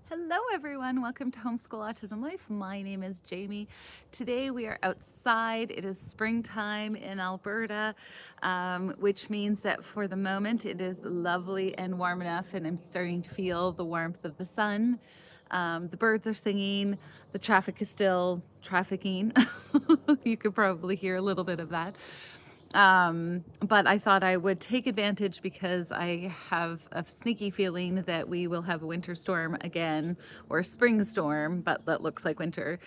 Hello everyone, welcome to Homeschool Autism Life. My name is Jamie. Today we are outside. It is springtime in Alberta, which means that for the moment it is lovely and warm enough, and I'm starting to feel the warmth of the sun. The birds are singing, the traffic is still trafficking. You could probably hear a little bit of that. But I thought I would take advantage because I have a sneaky feeling that we will have a winter storm again, or a spring storm, but that looks like winter,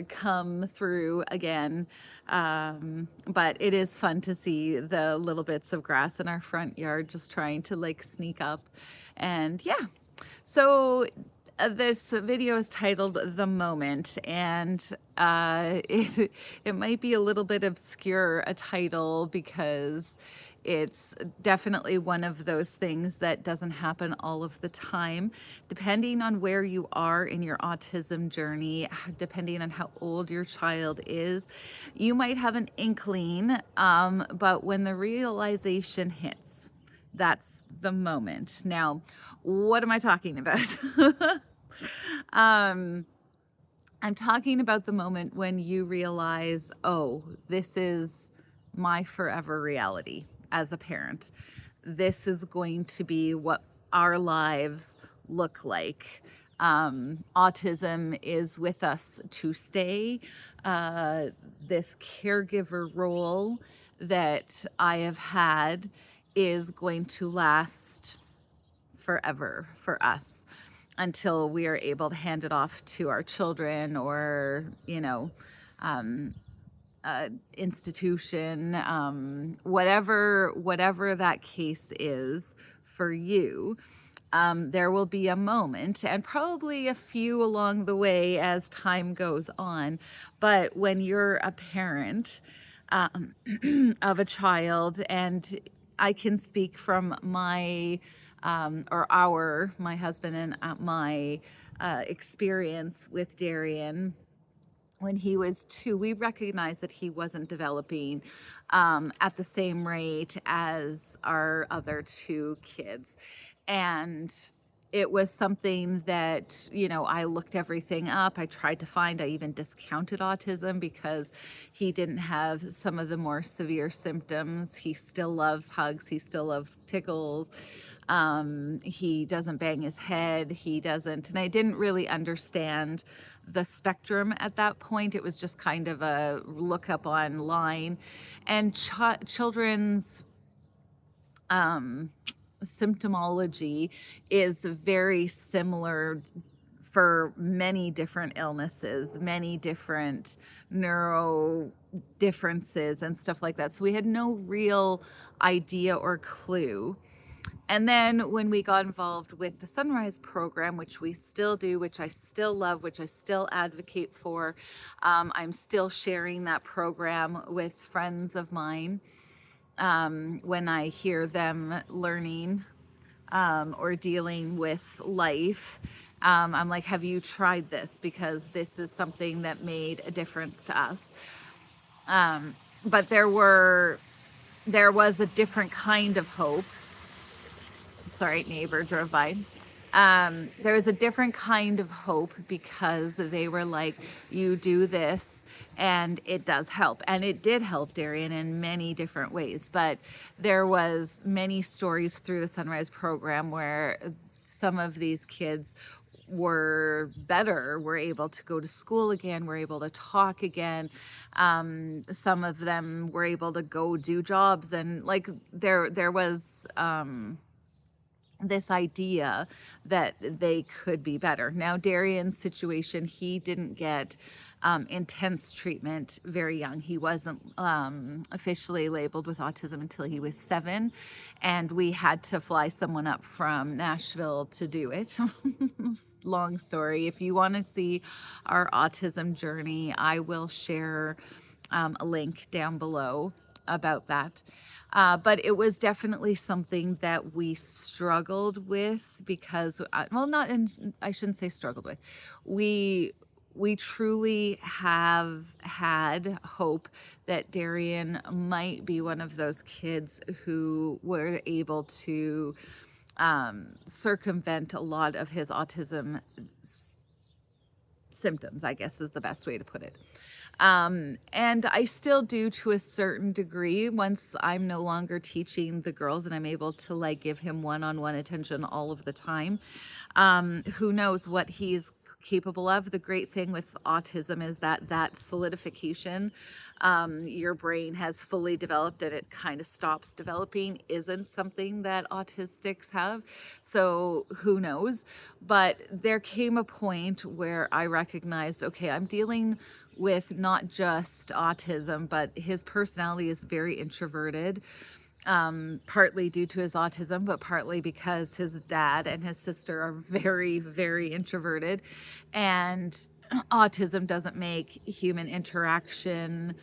come through again. But it is fun to see the little bits of grass in our front yard just trying to like sneak up. And yeah, so this video is titled The Moment, and it might be a little bit obscure a title because it's definitely one of those things that doesn't happen all of the time. Depending on where you are in your autism journey, depending on how old your child is, you might have an inkling, but when the realization hits, that's the moment. Now, what am I talking about? um, I'm talking about the moment when you realize, oh, this is my forever reality as a parent. This is going to be what our lives look like. Autism is with us to stay. This caregiver role that I have had is going to last forever for us until we are able to hand it off to our children or, um, institution, whatever that case is for you. There will be a moment and probably a few along the way as time goes on. But when you're a parent um, of a child, and I can speak from my my husband and my experience with Darian. When he was 2, we recognized that he wasn't developing at the same rate as our other 2 kids. And it was something that, I looked everything up. I tried to find, I even discounted autism because he didn't have some of the more severe symptoms. He still loves hugs, he still loves tickles. He doesn't bang his head, he doesn't, and I didn't really understand the spectrum at that point. It was just kind of a look up online, and children's um, symptomology is very similar for many different illnesses, many different neuro differences and stuff like that. So we had no real idea or clue. And then when we got involved with the Sunrise program, which we still do, which I still love, which I still advocate for, I'm still sharing that program with friends of mine when I hear them learning or dealing with life. I'm like, have you tried this? Because this is something that made a difference to us. But there was a different kind of hope. Sorry, neighbor drove by. There was a different kind of hope because they were like, you do this and it does help. And it did help Darian in many different ways. But there was many stories through the Sunrise program where some of these kids were better, were able to go to school again, were able to talk again. Some of them were able to go do jobs, and like there was this idea that they could be better. Now, Darian's situation, he didn't get intense treatment very young. He wasn't officially labeled with autism until he was 7, and we had to fly someone up from Nashville to do it. Long story. If you want to see our autism journey, I will share a link down below about that. But it was definitely something that we struggled with because, I shouldn't say struggled with. We truly have had hope that Darian might be one of those kids who were able to circumvent a lot of his autism symptoms, I guess is the best way to put it. And I still do to a certain degree once I'm no longer teaching the girls and I'm able to like give him one-on-one attention all of the time. Who knows what he's capable of. The great thing with autism is that that solidification, your brain has fully developed and it kind of stops developing, isn't something that autistics have. So who knows? But there came a point where I recognized, okay, I'm dealing with not just autism, but his personality is very introverted, partly due to his autism, but partly because his dad and his sister are very, very introverted. And autism doesn't make human interaction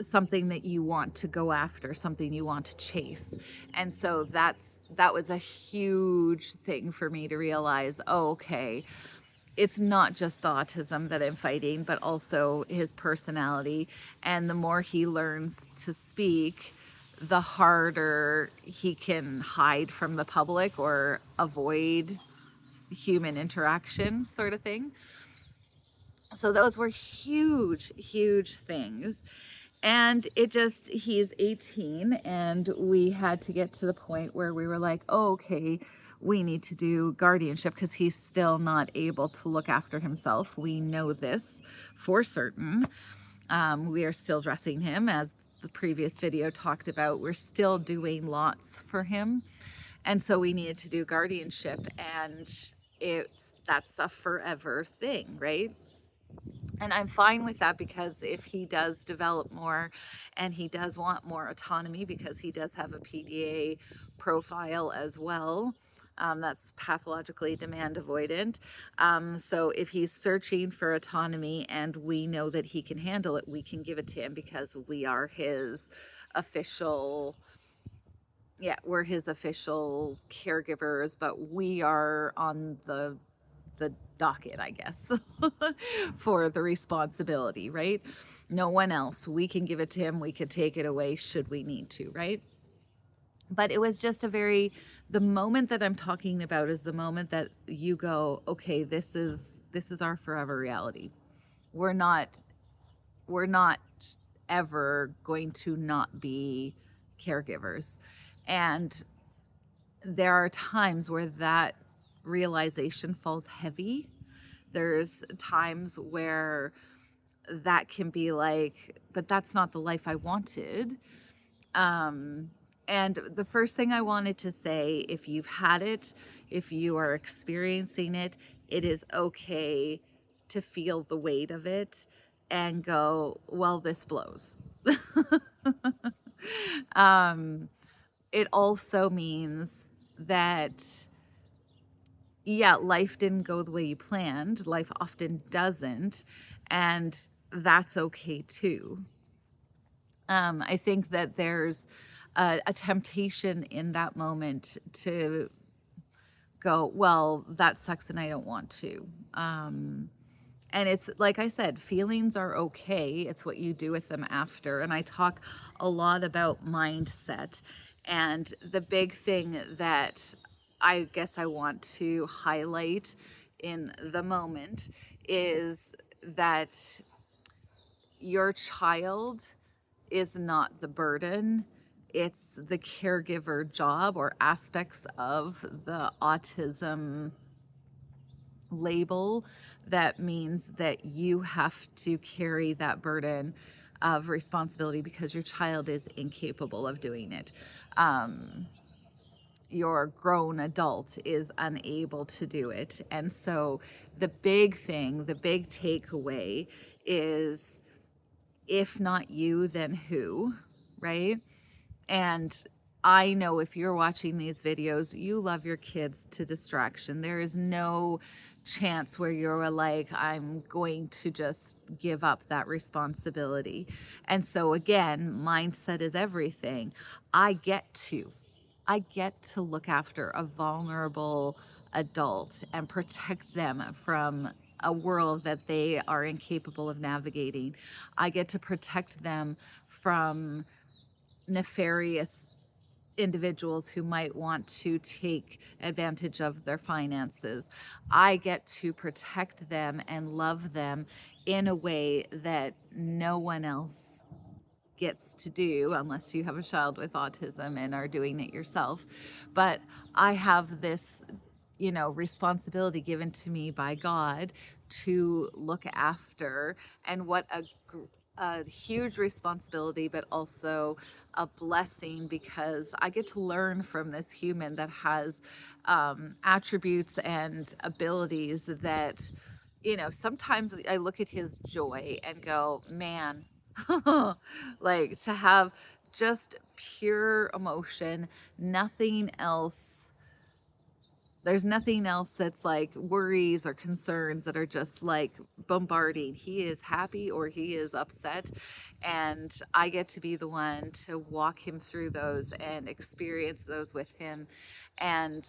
something that you want to go after, something you want to chase. And so that was a huge thing for me to realize, oh, okay, it's not just the autism that I'm fighting, but also his personality. And the more he learns to speak, the harder he can hide from the public or avoid human interaction, sort of thing. So those were huge, huge things. And he's 18, and we had to get to the point where we were like, oh, okay, we need to do guardianship because he's still not able to look after himself. We know this for certain. We are still dressing him, as the previous video talked about. We're still doing lots for him. And so we needed to do guardianship, and that's a forever thing, right? And I'm fine with that because if he does develop more and he does want more autonomy, because he does have a PDA profile as well, that's pathologically demand avoidant. So if he's searching for autonomy and we know that he can handle it, we can give it to him because we are his official, yeah, we're his official caregivers, but we are on the docket, I guess, for the responsibility, right? No one else. We can give it to him. We could take it away should we need to, right? But it was just the moment that I'm talking about is the moment that you go, okay, this is our forever reality. We're not ever going to not be caregivers. And there are times where that realization falls heavy. There's times where that can be like, but that's not the life I wanted. And the first thing I wanted to say, if you've had it, if you are experiencing it, it is okay to feel the weight of it and go, well, this blows. It also means that, yeah, life didn't go the way you planned. Life often doesn't. And that's okay too. I think that there's a temptation in that moment to go, well, that sucks and I don't want to. And it's like I said, feelings are okay. It's what you do with them after. And I talk a lot about mindset. And the big thing that I guess I want to highlight in the moment is that your child is not the burden. It's the caregiver job or aspects of the autism label that means that you have to carry that burden of responsibility because your child is incapable of doing it. Your grown adult is unable to do it. And so the big thing, the big takeaway is, if not you, then who, right? And I know if you're watching these videos, you love your kids to distraction. There is no chance where you're like, I'm going to just give up that responsibility. And so again, mindset is everything. I get to look after a vulnerable adult and protect them from a world that they are incapable of navigating. I get to protect them from nefarious individuals who might want to take advantage of their finances. I get to protect them and love them in a way that no one else gets to do unless you have a child with autism and are doing it yourself. But I have this, responsibility given to me by God to look after, and what a huge responsibility, but also a blessing, because I get to learn from this human that has attributes and abilities that, sometimes I look at his joy and go, man, like to have just pure emotion, nothing else. There's nothing else that's like worries or concerns that are just like bombarding. He is happy or he is upset. And I get to be the one to walk him through those and experience those with him. And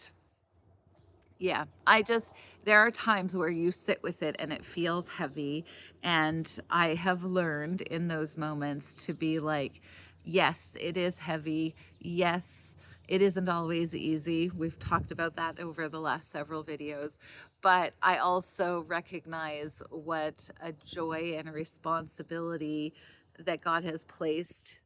yeah, there are times where you sit with it and it feels heavy. And I have learned in those moments to be like, yes, it is heavy. Yes, it isn't always easy. We've talked about that over the last several videos. But I also recognize what a joy and a responsibility that God has placed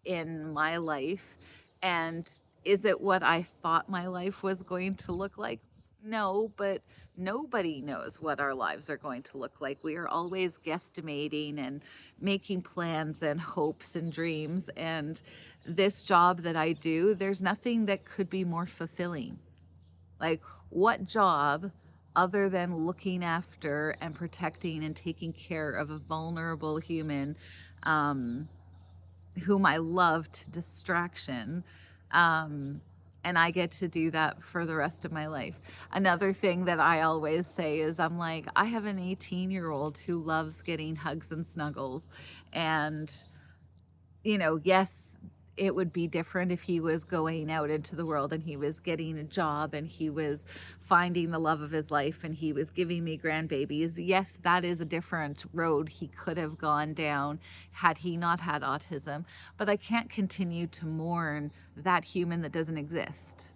in my life. And is it what I thought my life was going to look like? No, but nobody knows what our lives are going to look like. We are always guesstimating and making plans and hopes and dreams. And this job that I do, there's nothing that could be more fulfilling. Like, what job other than looking after and protecting and taking care of a vulnerable human, um, whom I love to distraction. Um, and I get to do that for the rest of my life. Another thing that I always say is I'm like, I have an 18-year-old who loves getting hugs and snuggles. And yes, it would be different if he was going out into the world and he was getting a job and he was finding the love of his life and he was giving me grandbabies. Yes, that is a different road he could have gone down had he not had autism. But I can't continue to mourn that human that doesn't exist.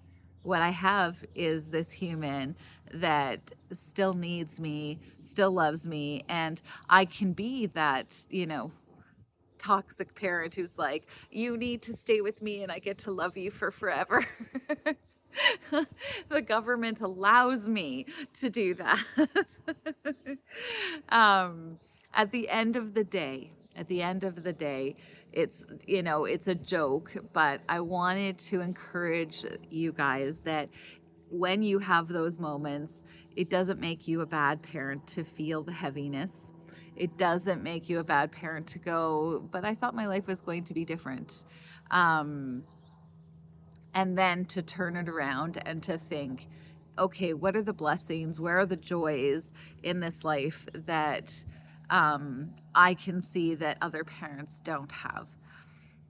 What I have is this human that still needs me, still loves me, and I can be that, toxic parent who's like, you need to stay with me and I get to love you for forever. The government allows me to do that. um, at the end of the day, it's a joke, but I wanted to encourage you guys that when you have those moments, it doesn't make you a bad parent to feel the heaviness. It doesn't make you a bad parent to go, but I thought my life was going to be different. Um, and then to turn it around and to think, okay, what are the blessings? Where are the joys in this life that I can see that other parents don't have?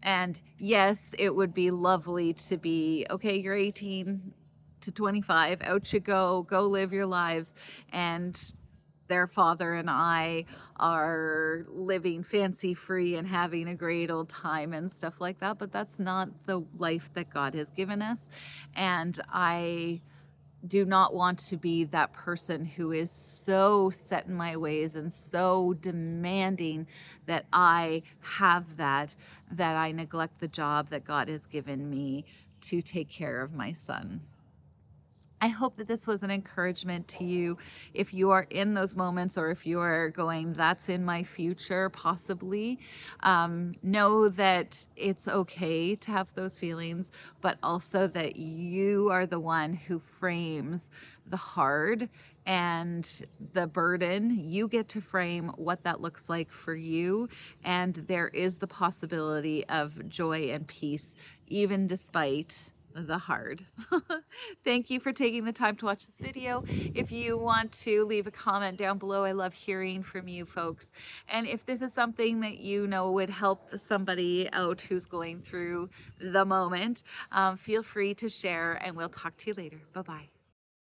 And yes, it would be lovely to be, okay, you're 18 to 25, out you go live your lives. And their father and I are living fancy free and having a great old time and stuff like that. But that's not the life that God has given us. And I do not want to be that person who is so set in my ways and so demanding that I have that I neglect the job that God has given me to take care of my son. I hope that this was an encouragement to you if you are in those moments, or if you are going, that's in my future, possibly. Know that it's okay to have those feelings, but also that you are the one who frames the hard and the burden. You get to frame what that looks like for you. And there is the possibility of joy and peace, even despite the hard. Thank you for taking the time to watch this video. If you want to leave a comment down below, I love hearing from you folks. And if this is something that you know would help somebody out who's going through the moment, feel free to share, and we'll talk to you later. Bye-bye.